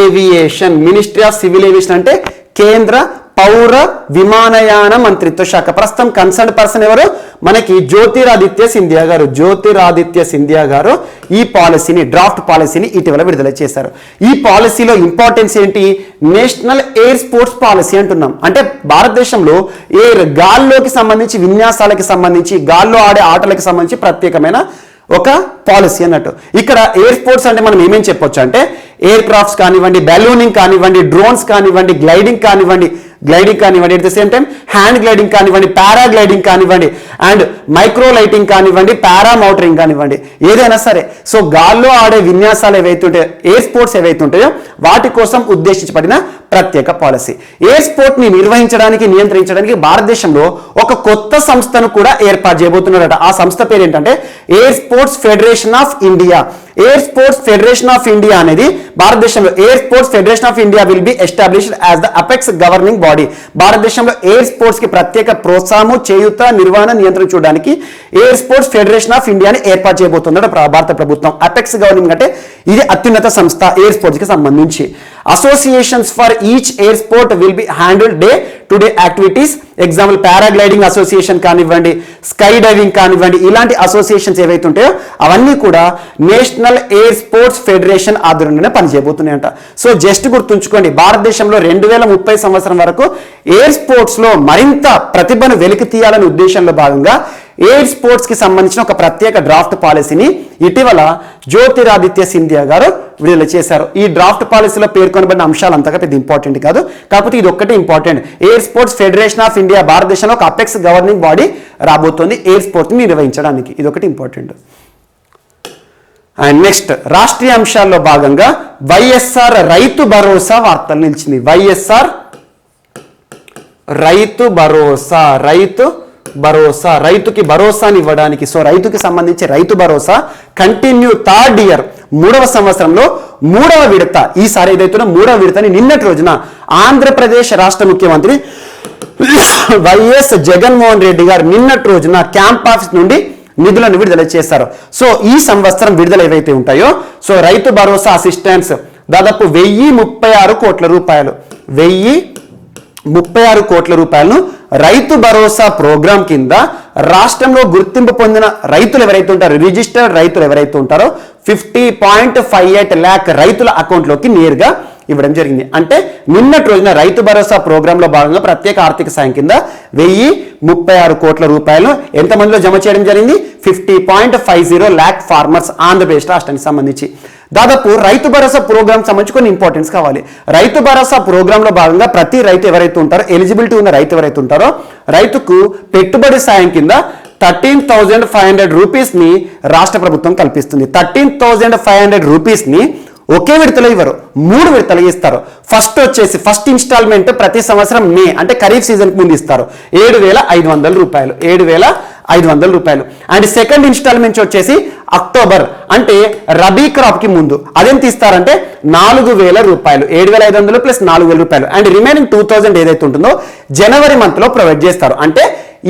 aviation. Ministry of civil aviation అంటే కేంద్ర పౌర విమానయాన మంత్రిత్వ శాఖ. ప్రస్తుతం కన్సర్న్ పర్సన్ ఎవరు, మనకి జ్యోతిరాదిత్య సింధియా గారు. జ్యోతిరాదిత్య సింధియా గారు ఈ పాలసీని, డ్రాఫ్ట్ పాలసీని ఇటీవల విడుదల చేశారు. ఈ పాలసీలో ఇంపార్టెన్స్ ఏంటి, నేషనల్ ఎయిర్ స్పోర్ట్స్ పాలసీ అంటున్నాం. అంటే భారతదేశంలో గాల్లోకి సంబంధించి, విన్యాసాలకి సంబంధించి, గాల్లో ఆడే ఆటలకు సంబంధించి ప్రత్యేకమైన ఒక పాలసీ అన్నట్టు. ఇక్కడ ఎయిర్ స్పోర్ట్స్ అంటే మనం ఏమేం చెప్పొచ్చు అంటే ఎయిర్ క్రాఫ్ట్స్ కానివ్వండి, బెలూనింగ్ కానివ్వండి, డ్రోన్స్ కానివ్వండి, గ్లైడింగ్ కానివ్వండి, at the same time hand gliding కానివ్వండి, పారాగ్లైడింగ్ కానివ్వండి, అండ్ మైక్రో లైటింగ్ కానివ్వండి, పారామౌటరింగ్ కానివ్వండి, ఏదైనా సరే. సో గాల్లో ఆడే విన్యాసాలు ఏవైతే ఉంటాయో, ఎయిర్ స్పోర్ట్స్ ఏవైతే ఉంటాయో వాటి కోసం ఉద్దేశించబడిన ప్రత్యేక పాలసీ. ఎయిర్ స్పోర్ట్ ని నిర్వహించడానికి, నియంత్రించడానికి భారతదేశంలో ఒక కొత్త సంస్థను కూడా ఏర్పాటు చేయబోతున్నారట. ఆ సంస్థ పేరు ఏంటంటే air sports federation of India. Air sports federation of India అనేది భారతదేశంలో air sports federation of India will be established as the apex governing body. భారతదేశంలో ఎయిర్ స్పోర్ట్స్ కి ప్రత్యేక ప్రోత్సాహం, చేయూత, నిర్వహణ, నియంత్రణ చూడడానికి ఎయిర్ స్పోర్ట్స్ ఫెడరేషన్ ఆఫ్ ఇండియాని ఏర్పాటు చేయబోతుందట భారత ప్రభుత్వం. అపెక్స్ గవర్నింగ్ అంటే ఇది అత్యున్నత సంస్థ ఎయిర్ స్పోర్ట్స్ కి సంబంధించి. Associations for each air sport will be handle day to day activities. Example paragliding association కానివ్వండి, స్కై డైవింగ్ కానివ్వండి, ఇలాంటి అసోసియేషన్స్ ఏవైతే ఉంటాయో అవన్నీ కూడా నేషనల్ ఎయిర్ స్పోర్ట్స్ ఫెడరేషన్ ఆధ్వర్యంలోనే పనిచేయబోతున్నాయంట. సో జస్ట్ గుర్తుంచుకోండి, భారతదేశంలో 2030 సంవత్సరం వరకు ఎయిర్ స్పోర్ట్స్ లో మరింత ప్రతిభను వెలికి తీయాలనే ఉద్దేశంలో భాగంగా ఎయిర్ స్పోర్ట్స్ కి సంబంధించిన ఒక ప్రత్యేక డ్రాఫ్ట్ పాలసీని ఇటీవల జ్యోతిరాదిత్య సింధియా గారు విడుదల చేశారు. ఈ డ్రాఫ్ట్ పాలసీలో పేర్కొనబడిన అంశాలు అంతగా పెద్ద ఇంపార్టెంట్ కాదు, కాకపోతే ఇది ఒక్కటే important. Air sports federation of India భారతదేశంలో ఒక అపెక్స్ గవర్నింగ్ బాడీ రాబోతోంది ఎయిర్ స్పోర్ట్స్ ని నిర్వహించడానికి. ఇది ఒకటి ఇంపార్టెంట్. అండ్ నెక్స్ట్ రాష్ట్రీయ అంశాల్లో భాగంగా వైఎస్ఆర్ రైతు భరోసా వార్తలు నిలిచింది. వైఎస్ఆర్ రైతు భరోసా, రైతుకి భరోసాని ఇవ్వడానికి. సో రైతుకి సంబంధించి Rythu Bharosa continue third year, 3వ సంవత్సరంలో 3వ విడత. ఈసారి ఏదైతే 3వ విడతని నిన్నటి రోజున ఆంధ్రప్రదేశ్ రాష్ట్ర ముఖ్యమంత్రి వైఎస్ జగన్మోహన్ రెడ్డి గారు నిన్నటి రోజున క్యాంప్ ఆఫీస్ నుండి నిధులను విడుదల చేశారు. సో ఈ సంవత్సరం విడుదల ఏవైతే ఉంటాయో, సో రైతు భరోసా అసిస్టెన్స్ దాదాపు 1036 కోట్ల రూపాయలు, 1036 కోట్ల రూపాయలను రైతు భరోసా ప్రోగ్రాం కింద రాష్ట్రంలో గుర్తింపు పొందిన రైతులు ఎవరైతే ఉంటారో, రిజిస్టర్డ్ రైతులు ఎవరైతే ఉంటారో 50.58 lakh రైతుల అకౌంట్లోకి నేరుగా ఇవ్వడం జరిగింది. అంటే నిన్నటి రోజున రైతు భరోసా ప్రోగ్రాంలో భాగంగా ప్రత్యేక ఆర్థిక సాయం కింద 1036 కోట్ల రూపాయలు ఎంతమందిలో జమ చేయడం జరిగింది, 50.50 lakh ఫార్మర్స్ ఆంధ్రప్రదేశ్ రాష్ట్రానికి సంబంధించి. దాదాపు రైతు భరోసా ప్రోగ్రామ్ సంబంధించి కొన్ని ఇంపార్టెన్స్ కావాలి. రైతు భరోసా ప్రోగ్రాంలో భాగంగా ప్రతి రైతు ఎవరైతే ఉంటారో, ఎలిజిబిలిటీ ఉన్న రైతు ఎవరైతే ఉంటారో, రైతుకు పెట్టుబడి సాయం కింద 13,500 రూపీస్ ని రాష్ట్ర ప్రభుత్వం కల్పిస్తుంది. 13,500 రూపీస్ ని ఒకే విడతలో ఇవ్వరు, 3 విడతలు ఇస్తారు. ఫస్ట్ ఇన్స్టాల్మెంట్ ప్రతి సంవత్సరం మే అంటే ఖరీఫ్ సీజన్ ముందు ఇస్తారు, 7,500 రూపాయలు, 7,500 రూపాయలు. అండ్ సెకండ్ ఇన్స్టాల్మెంట్ వచ్చేసి అక్టోబర్ అంటే రబీ క్రాప్ కి ముందు, అదెంత ఇస్తారంటే 4,000 రూపాయలు, 7,500 ప్లస్ 4,000 రూపాయలు. అండ్ రిమైనింగ్ 2,000 ఏదైతే ఉంటుందో జనవరి మంత్ లో ప్రొవైడ్ చేస్తారు. అంటే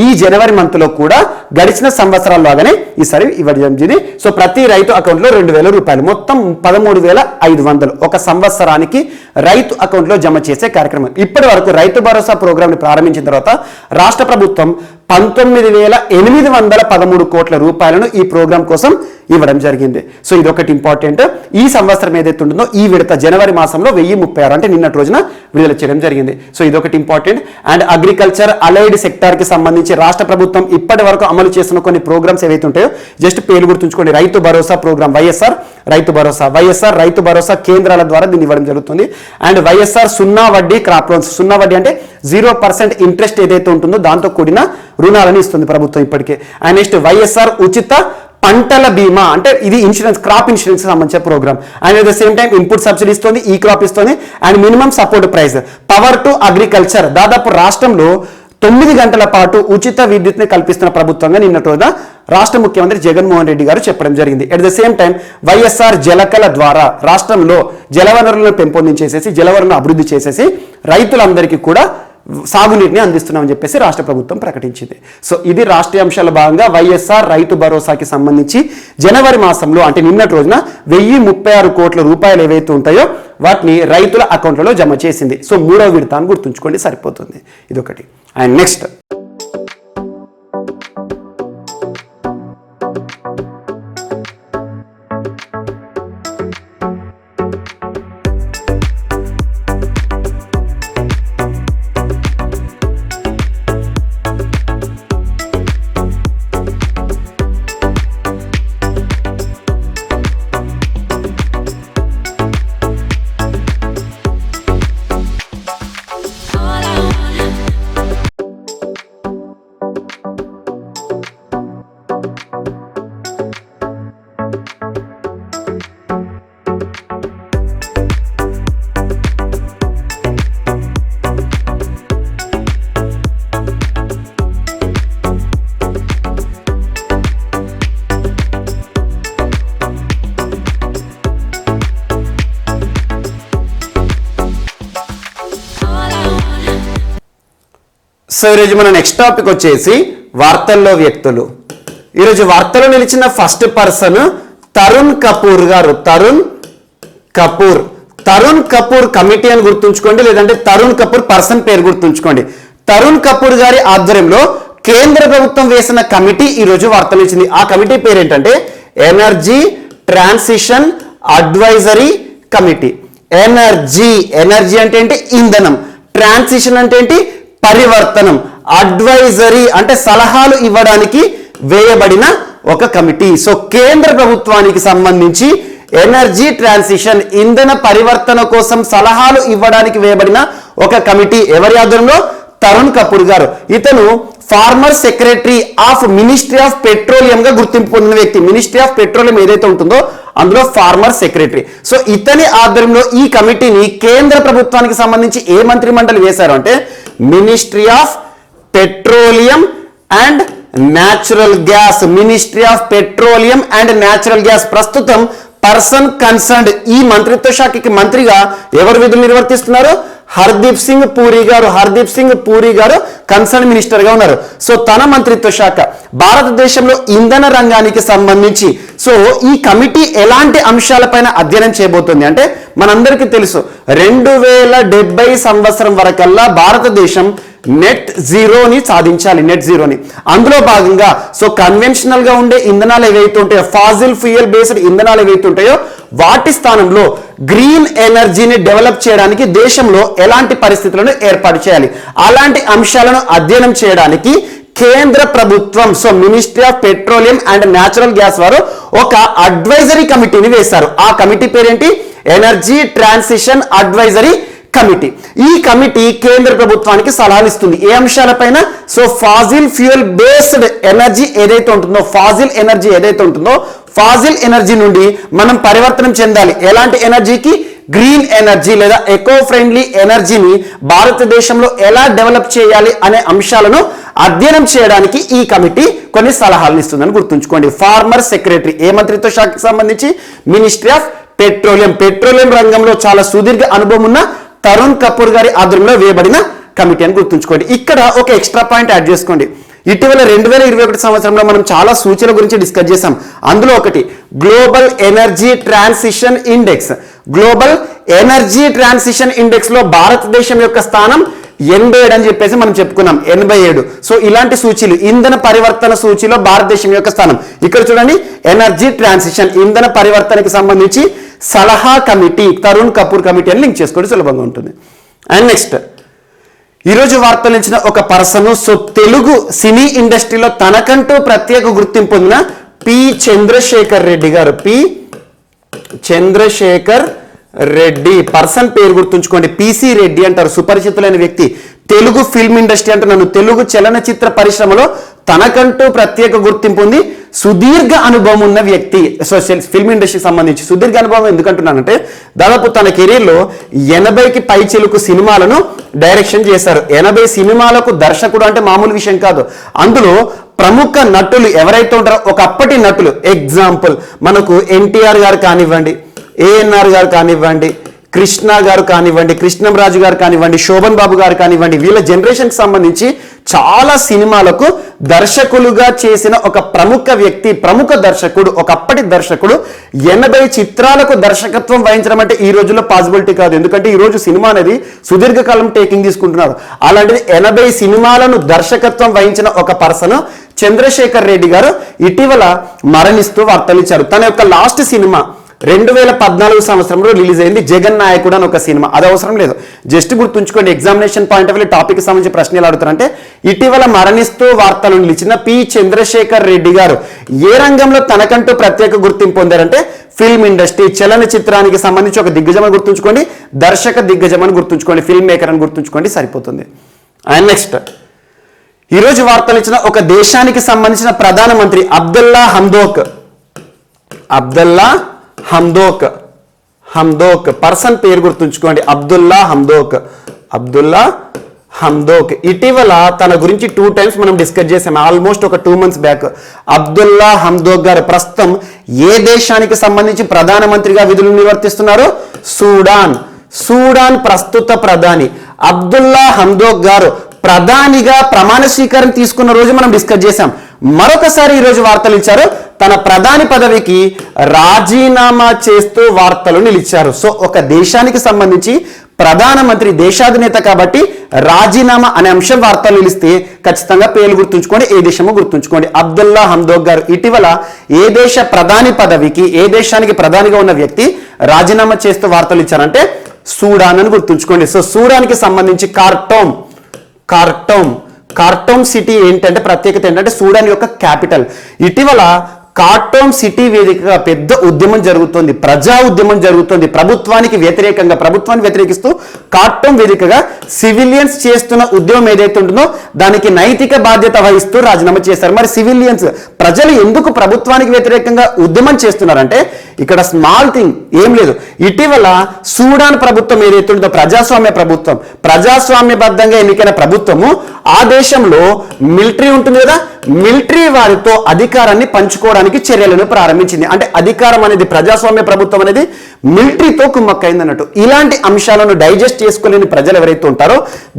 ఈ జనవరి మంత్ లో కూడా గడిచిన సంవత్సరాల్లోగానే ఈసారి ఇవ్వడం జరిగింది. సో ప్రతి రైతు అకౌంట్ లో 2,000 రూపాయలు, మొత్తం 13,500 ఒక సంవత్సరానికి రైతు అకౌంట్ లో జమ చేసే కార్యక్రమం. ఇప్పటి వరకు రైతు భరోసా ప్రోగ్రామ్ ని ప్రారంభించిన తర్వాత రాష్ట్ర ప్రభుత్వం 19,813 కోట్ల రూపాయలను ఈ ప్రోగ్రాం కోసం ఇవ్వడం జరిగింది. సో ఇది ఒకటి ఇంపార్టెంట్. ఈ సంవత్సరం ఏదైతే ఉంటుందో ఈ విడత జనవరి మాసంలో 1036 అంటే నిన్నటి రోజున విడుదల చేయడం జరిగింది. సో ఇది ఒకటి important. And agriculture allied sector కి సంబంధించి రాష్ట్ర ప్రభుత్వం ఇప్పటి వరకు అమలు చేస్తున్న కొన్ని ప్రోగ్రామ్స్ ఏవైతే ఉంటాయో జస్ట్ పేరు గుర్తుంచుకోండి. రైతు భరోసా ప్రోగ్రామ్, వైఎస్ఆర్ రైతు భరోసా కేంద్రాల ద్వారా దీన్ని ఇవ్వడం జరుగుతుంది. అండ్ వైఎస్ఆర్ సున్నా వడ్డీ క్రాప్ లోన్స్, సున్నా వడ్డీ అంటే 0% ఇంట్రెస్ట్ ఏదైతే ఉంటుందో దాంతో కూడిన రుణాలను ఇస్తుంది ప్రభుత్వం ఇప్పటికే. అండ్ నెక్స్ట్ వైఎస్ఆర్ ఉచిత పంటల బీమా అంటే ఇది ఇన్సూరెన్స్, క్రాప్ ఇన్సూరెన్స్ సంబంధించిన programme. And at the same time input subsidy ఇస్తుంది, ఈ క్రాప్ ఇస్తుంది. And minimum support price, power to agriculture దాదాపు రాష్ట్రంలో 9 గంటల పాటు ఉచిత విద్యుత్ని కల్పిస్తున్న ప్రభుత్వంగా నిన్నటి రోజున రాష్ట్ర ముఖ్యమంత్రి జగన్మోహన్ రెడ్డి గారు చెప్పడం జరిగింది. At the same time YSR Jalakala ద్వారా రాష్ట్రంలో జలవనరులను పెంపొందించేసేసి జలవనరులను అభివృద్ధి చేసేసి రైతులందరికీ కూడా సాగునీటిని అందిస్తున్నామని చెప్పేసి రాష్ట్ర ప్రభుత్వం ప్రకటించింది. సో ఇది రాష్ట్రీయ అంశాల భాగంగా వైఎస్ఆర్ రైతు భరోసాకి సంబంధించి జనవరి మాసంలో అంటే నిన్నటి రోజున 1036 కోట్ల రూపాయలు ఏవైతే ఉంటాయో వాటిని రైతుల అకౌంట్లలో జమ చేసింది. సో 3వ విడత అని గుర్తుంచుకోండి, సరిపోతుంది. ఇదొకటి. అండ్ నెక్స్ట్ సో ఈరోజు మన నెక్స్ట్ టాపిక్ వచ్చేసి వార్తల్లో వ్యక్తులు. ఈరోజు వార్తలో నిలిచిన ఫస్ట్ పర్సన్ తరుణ్ కపూర్ గారు. తరుణ్ కపూర్ కమిటీ అని గుర్తుంచుకోండి, లేదంటే తరుణ్ కపూర్ పర్సన్ పేరు గుర్తుంచుకోండి. తరుణ్ కపూర్ గారి ఆధ్వర్యంలో కేంద్ర ప్రభుత్వం వేసిన కమిటీ ఈరోజు వార్తలు ఇచ్చింది. ఆ కమిటీ పేరు ఏంటంటే energy transition advisory committee. Energy అంటే ఏంటి? ఇంధనం. ట్రాన్సిషన్ అంటే ఏంటి? పరివర్తనం. అడ్వైజరీ అంటే సలహాలు ఇవ్వడానికి వేయబడిన ఒక కమిటీ. సో కేంద్ర ప్రభుత్వానికి సంబంధించి ఎనర్జీ ట్రాన్సిషన్ ఇంధన పరివర్తన కోసం సలహాలు ఇవ్వడానికి వేయబడిన ఒక కమిటీ. ఎవరి ఆధ్వర్యంలో? తరుణ్ కపూర్ గారు. ఇతను farmer secretary of ministry of petroleum గా గుర్తింపు పొందిన వ్యక్తి. మినిస్ట్రీ ఆఫ్ పెట్రోలియం ఏదైతే ఉంటుందో అందులో ఫార్మర్ సెక్రటరీ. సో ఇతని ఆధ్వర్యంలో ఈ కమిటీని కేంద్ర ప్రభుత్వానికి సంబంధించి ఏ మంత్రి మండలి వేశారు అంటే ministry of petroleum and natural gas. Ministry of petroleum and natural gas. ప్రస్తుతం పర్సన్ కన్సర్న్డ్ ఈ మంత్రిత్వ శాఖకి మంత్రిగా ఎవరు విధులు నిర్వర్తిస్తున్నారు? హర్దీప్ సింగ్ పూరి గారు కన్సర్న్ మినిస్టర్ గా ఉన్నారు. సో తన మంత్రిత్వ శాఖ భారతదేశంలో ఇంధన రంగానికి సంబంధించి సో ఈ కమిటీ ఎలాంటి అంశాలపైన అధ్యయనం చేయబోతుంది అంటే మనందరికీ తెలుసు 2070 సంవత్సరం వరకల్లా భారతదేశం నెట్ జీరోని సాధించాలి. అందులో భాగంగా సో కన్వెన్షనల్ గా ఉండే ఇంధనాలు ఏవైతే ఉంటాయో, ఫాజిల్ ఫ్యూయల్ బేస్డ్ ఇంధనాలు ఏవైతే ఉంటాయో వాటి స్థానంలో గ్రీన్ ఎనర్జీని డెవలప్ చేయడానికి దేశంలో ఎలాంటి పరిస్థితులను ఏర్పాటు చేయాలి, అలాంటి అంశాలను అధ్యయనం చేయడానికి కేంద్ర ప్రభుత్వం so ministry of petroleum and natural gas వారు ఒక అడ్వైజరీ కమిటీని వేశారు. ఆ కమిటీ పేరేంటి? Energy transition advisory committee. ఈ కమిటీ కేంద్ర ప్రభుత్వానికి సలహాలు ఇస్తుంది. ఏ అంశాలపైన? So Faasil fuel based energy ఏదైతే ఉంటుందో, ఫాజిల్ ఎనర్జీ నుండి మనం పరివర్తనం చెందాలి. ఎలాంటి ఎనర్జీకి? గ్రీన్ ఎనర్జీ లేదా ఎకో ఫ్రెండ్లీ ఎనర్జీని భారతదేశంలో ఎలా డెవలప్ చేయాలి అనే అంశాలను అధ్యయనం చేయడానికి ఈ కమిటీ కొన్ని సలహాలు ఇస్తుందని గుర్తుంచుకోండి. ఫార్మర్ సెక్రటరీ ఏ మంత్రిత్వ శాఖకి సంబంధించి? మినిస్ట్రీ ఆఫ్ పెట్రోలియం రంగంలో చాలా సుదీర్ఘ అనుభవం ఉన్న తరుణ్ కపూర్ గారి ఆధ్వర్యంలో వేయబడిన కమిటీ అని గుర్తుంచుకోండి. ఇక్కడ ఒక ఎక్స్ట్రా పాయింట్ యాడ్ చేసుకోండి. ఇటీవల 2021 సంవత్సరంలో మనం చాలా సూచనల గురించి డిస్కస్ చేసాం. అందులో ఒకటి గ్లోబల్ ఎనర్జీ ట్రాన్సిషన్ ఇండెక్స్ లో భారతదేశం యొక్క స్థానం 87 అని చెప్పేసి మనం చెప్పుకున్నాం. 87. సో ఇలాంటి సూచీలు ఇంధన పరివర్తన సూచీలో భారతదేశం యొక్క స్థానం. ఇక్కడ చూడండి, ఎనర్జీ ట్రాన్సిషన్ ఇంధన పరివర్తనకి సంబంధించి సలహా కమిటీ తరుణ్ కపూర్ కమిటీ అని లింక్ చేసుకోవడం సులభంగా ఉంటుంది. అండ్ నెక్స్ట్ ఈరోజు వార్తలు ఇచ్చిన ఒక పర్సన్ సో తెలుగు సినీ ఇండస్ట్రీలో తనకంటూ ప్రత్యేక గుర్తింపు పొందిన పి చంద్రశేఖర్ రెడ్డి పర్సన్ పేరు గుర్తుంచుకోండి. పిసి రెడ్డి అంటారు, సుపరిచితులైన వ్యక్తి. తెలుగు ఫిల్మ్ ఇండస్ట్రీ అంటున్నాను, తెలుగు చలనచిత్ర పరిశ్రమలో తనకంటూ ప్రత్యేక గుర్తింపు ఉంది, సుదీర్ఘ అనుభవం ఉన్న వ్యక్తి. ఫిల్మ్ ఇండస్ట్రీకి సంబంధించి సుదీర్ఘ అనుభవం ఎందుకంటున్నానంటే దాదాపు తన కెరీర్లో 80కి పైచిలుకు సినిమాలను డైరెక్షన్ చేశారు. 80 సినిమాలకు దర్శకుడు అంటే మామూలు విషయం కాదు. అందులో ప్రముఖ నటులు ఎవరైతే ఉంటారో ఒకప్పటి నటులు, ఎగ్జాంపుల్ మనకు ఎన్టీఆర్ గారు కానివ్వండి, ఏఎన్ఆర్ గారు కానివ్వండి, కృష్ణ గారు కానివ్వండి, కృష్ణంరాజు గారు కానివ్వండి, శోభన్ బాబు గారు కానివ్వండి, వీళ్ళ జనరేషన్కి సంబంధించి చాలా సినిమాలకు దర్శకులుగా చేసిన ఒక ప్రముఖ వ్యక్తి, ప్రముఖ దర్శకుడు, ఒకప్పటి దర్శకుడు 80 చిత్రాలకు దర్శకత్వం వహించడం అంటే ఈ రోజుల్లో పాసిబిలిటీ కాదు. ఎందుకంటే ఈ రోజు సినిమా అనేది సుదీర్ఘకాలం టేకింగ్ తీసుకుంటున్నారు. అలాంటిది 80 సినిమాలను దర్శకత్వం వహించిన ఒక పర్సన్ చంద్రశేఖర్ రెడ్డి గారు ఇటీవల మరణిస్తూ వార్తలు ఇచ్చారు. తన యొక్క లాస్ట్ సినిమా 2014 సంవత్సరంలో రిలీజ్ అయింది జగన్ నాయకుడు అని ఒక సినిమా. అది అవసరం లేదు, జస్ట్ గుర్తుంచుకోండి. Examination point of view topic సంబంధించి ప్రశ్నలు అడుగుతారంటే ఇటీవల మరణిస్తూ వార్తలు నిలిచిన పి చంద్రశేఖర్ రెడ్డి గారు ఏ రంగంలో తనకంటూ ప్రత్యేక గుర్తింపు పొందారంటే ఫిల్మ్ ఇండస్ట్రీ, చలనచిత్రానికి సంబంధించి ఒక దిగ్గజం అని గుర్తుంచుకోండి, దర్శక దిగ్గజం అని గుర్తుంచుకోండి, ఫిల్మ్ మేకర్ అని గుర్తుంచుకోండి, సరిపోతుంది. అండ్ నెక్స్ట్ ఈరోజు వార్తలు ఇచ్చిన ఒక దేశానికి సంబంధించిన ప్రధానమంత్రి అబ్దుల్లా హమ్దోక్ పర్సన్ పేరు గుర్తుంచుకోండి, అబ్దుల్లా హమ్దోక్. ఇటీవల తన గురించి 2 times మనం డిస్కస్ చేసాం, ఆల్మోస్ట్ ఒక 2 months బ్యాక్. అబ్దుల్లా హమ్దోక్ గారు ప్రస్తుతం ఏ దేశానికి సంబంధించి ప్రధానమంత్రిగా విధులు నిర్వర్తిస్తున్నారు? సూడాన్ ప్రస్తుత ప్రధాని అబ్దుల్లా హమ్దోక్ గారు ప్రధానిగా ప్రమాణ స్వీకారం తీసుకున్న రోజు మనం డిస్కస్ చేశాం. మరొకసారి ఈరోజు వార్తలు ఇచ్చారు, తన ప్రధాని పదవికి రాజీనామా చేస్తూ వార్తలు నిలిచారు. సో ఒక దేశానికి సంబంధించి ప్రధానమంత్రి దేశాధినేత కాబట్టి రాజీనామా అనే అంశం వార్తలు నిలిస్తే ఖచ్చితంగా పేర్లు గుర్తుంచుకోండి, ఏ దేశమో గుర్తుంచుకోండి. అబ్దుల్లా హమ్దోక్ గారు ఇటీవల ఏ దేశ ప్రధాని పదవికి, ఏ దేశానికి ప్రధానిగా ఉన్న వ్యక్తి రాజీనామా చేస్తూ వార్తలు ఇచ్చారంటే సూడాన్ అని గుర్తుంచుకోండి. సో సూడాన్కి సంబంధించి కార్టోమ్ సిటీ ఏంటంటే ప్రత్యేకత ఏంటంటే సూడాన్ యొక్క క్యాపిటల్. ఇటీవల కార్టోమ్ సిటీ వేదికగా పెద్ద ఉద్యమం జరుగుతుంది, ప్రజా ఉద్యమం జరుగుతుంది. ప్రభుత్వాన్ని వ్యతిరేకిస్తూ కార్టోమ్ వేదికగా సివిలియన్స్ చేస్తున్న ఉద్యమం ఏదైతే ఉంటుందో దానికి నైతిక బాధ్యత వహిస్తూ రాజీనామా చేశారు. మరి సివిలియన్స్ ప్రజలు ఎందుకు ప్రభుత్వానికి వ్యతిరేకంగా ఉద్యమం చేస్తున్నారంటే ఇక్కడ స్మాల్ థింగ్ ఏం లేదు. ఇటీవల సూడాన్ ప్రభుత్వం ఏదైతే ఉంటుందో ప్రజాస్వామ్యబద్ధంగా ఎన్నికైన ప్రభుత్వము, ఆ దేశంలో మిలిటరీ ఉంటుంది కదా, మిలిటరీ వారితో అధికారాన్ని పంచుకోవడానికి చర్యలను ప్రారంభించింది. అంటే అధికారం అనేది, ప్రజాస్వామ్య ప్రభుత్వం అనేది మిలిటరీతో కుమ్మక్కైంది అన్నట్టు. ఇలాంటి అంశాలను డైజెస్ట్ చేసుకోలేని ప్రజలు ఎవరైతే ఉంటారో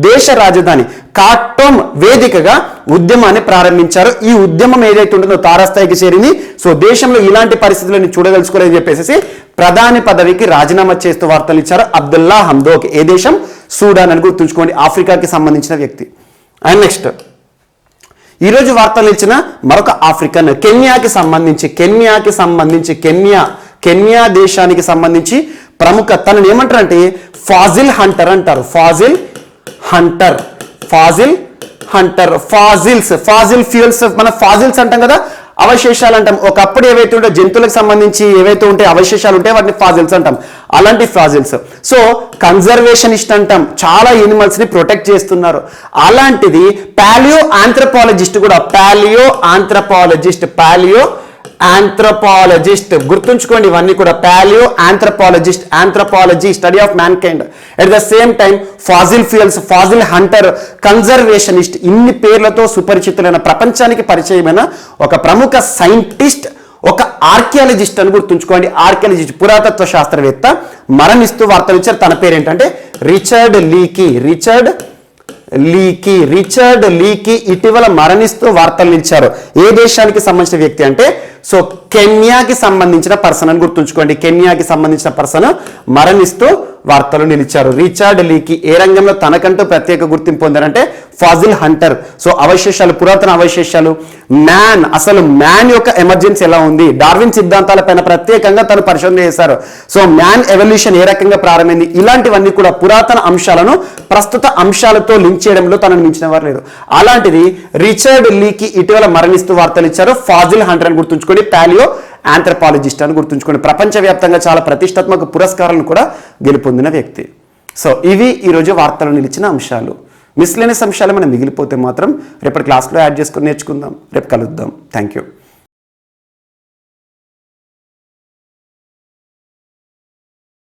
దేశ రాజధాని కార్టోమ్ వేదికగా ఉద్యమాన్ని ప్రారంభించారు. ఈ ఉద్యమం ఏదైతే ఉంటుందో తారాస్థాయికి చేరింది. సో దేశంలో ఇలాంటి పరిస్థితులను చూడదలుచుకోలేదని చెప్పేసి ప్రధాని పదవికి రాజీనామా చేస్తూ వార్తలు ఇచ్చారు అబ్దుల్లా హమ్దోక్. ఏ దేశం? సూడాన్ అని గుర్తుంచుకోండి, ఆఫ్రికాకి సంబంధించిన వ్యక్తి. అండ్ నెక్స్ట్ ఈరోజు వార్తలు ఇచ్చిన మరొక ఆఫ్రికన్, కెన్యా దేశానికి సంబంధించి ప్రముఖ, తనని ఏమంటారంటే ఫాజిల్ హంటర్ అంటారు. ఫాజిల్ ఫ్యూయల్స్, మన ఫాజిల్స్ అంటాం కదా, అవశేషాలు అంటాం. ఒకప్పుడు ఏవైతే ఉంటే జంతువులకు సంబంధించి ఏవైతే ఉంటే అవశేషాలు ఉంటాయి వాటిని ఫాజిల్స్ అంటాం. అలాంటి ఫాజిల్స్. సో కన్జర్వేషనిస్ట్ అంటాం, చాలా ఎనిమల్స్ ని ప్రొటెక్ట్ చేస్తున్నారు. అలాంటిది పాలియో ఆంథ్రోపాలజిస్ట్ గుర్తుంచుకోండి ఇవన్నీ కూడా. Palaeoanthropology study of mankind. At the same time fossil fuels, fossil hunter, conservationist, ఇన్ని పేర్లతో సుపరిచితులైన, ప్రపంచానికి పరిచయమైన ఒక ప్రముఖ సైంటిస్ట్, ఒక ఆర్కియాలజిస్ట్ అని గుర్తుంచుకోండి. ఆర్కియాలజిస్ట్, పురాతత్వ శాస్త్రవేత్త మరణిస్తూ వార్తలు ఇచ్చారు. తన పేరు ఏంటంటే రిచర్డ్ లీకీ ఇటీవల మరణిస్తూ వార్తలు ఇచ్చారు. ఏ దేశానికి సంబంధించిన వ్యక్తి అంటే సో కెన్యాకి సంబంధించిన పర్సన్ అని గుర్తుంచుకోండి. కెన్యాకి సంబంధించిన పర్సన్ మరణిస్తూ వార్తలు నిలిచారు. రిచర్డ్ లీకీ ఏ రంగంలో తనకంటూ ప్రత్యేక గుర్తింపు పొందారంటే ఫాజిల్ హంటర్. సో అవశేషాలు, పురాతన అవశేషాలు, అసలు మ్యాన్ యొక్క ఎమర్జెన్సీ ఎలా ఉంది, డార్విన్ సిద్ధాంతాలపైన ప్రత్యేకంగా తను పరిశోధన చేశారు. సో మ్యాన్ ఎవల్యూషన్ ఏ రకంగా ప్రారంభమైంది, ఇలాంటివన్నీ కూడా పురాతన అంశాలను ప్రస్తుత అంశాలతో లింక్ చేయడంలో తనను మించిన వారు లేరు. అలాంటిది రిచర్డ్ లీకీ ఇటీవల మరణిస్తూ వార్తలు ఇచ్చారు. ఫాజిల్ హంటర్ అని గుర్తుంచుకోండి, పాలియో ఆంథ్రోపాలజిస్ట్ అని గుర్తుంచుకోండి. ప్రపంచవ్యాప్తంగా చాలా ప్రతిష్టాత్మక పురస్కారాలను కూడా గెలుపొందిన వ్యక్తి. సో ఇవి ఈరోజు వార్తలు నిలిచిన అంశాలు. మిస్లేనియస్ అంశాలు మనం మిగిలిపోతే మాత్రం రేపటి క్లాస్లో యాడ్ చేసుకొని నేర్చుకుందాం. రేపు కలుద్దాం. Thank you.